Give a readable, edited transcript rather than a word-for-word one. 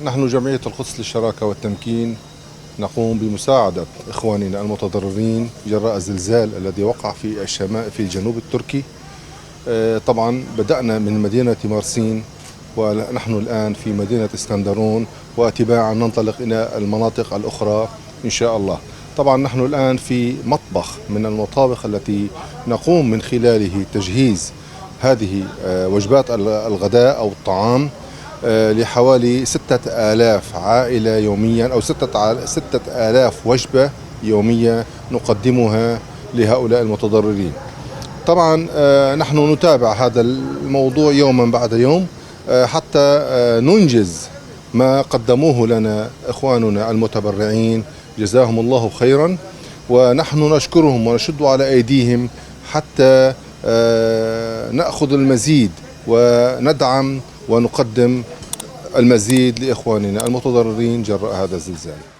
نحن جمعية القدس للشراكة والتمكين نقوم بمساعدة إخواننا المتضررين جراء الزلزال الذي وقع في الجنوب التركي. طبعا بدأنا من مدينة مرسين ونحن الآن في مدينة اسكندرون، وتباعا ننطلق إلى المناطق الأخرى إن شاء الله. طبعا نحن الآن في مطبخ من المطابخ التي نقوم من خلاله تجهيز هذه وجبات الغداء أو الطعام لحوالي 6000 عائلة يوميا، أو 6000 وجبة يومية نقدمها لهؤلاء المتضررين. طبعا نحن نتابع هذا الموضوع يوما بعد يوم حتى ننجز ما قدموه لنا إخواننا المتبرعين، جزاهم الله خيرا، ونحن نشكرهم ونشد على أيديهم حتى نأخذ المزيد وندعم ونقدم المزيد لإخواننا المتضررين جراء هذا الزلزال.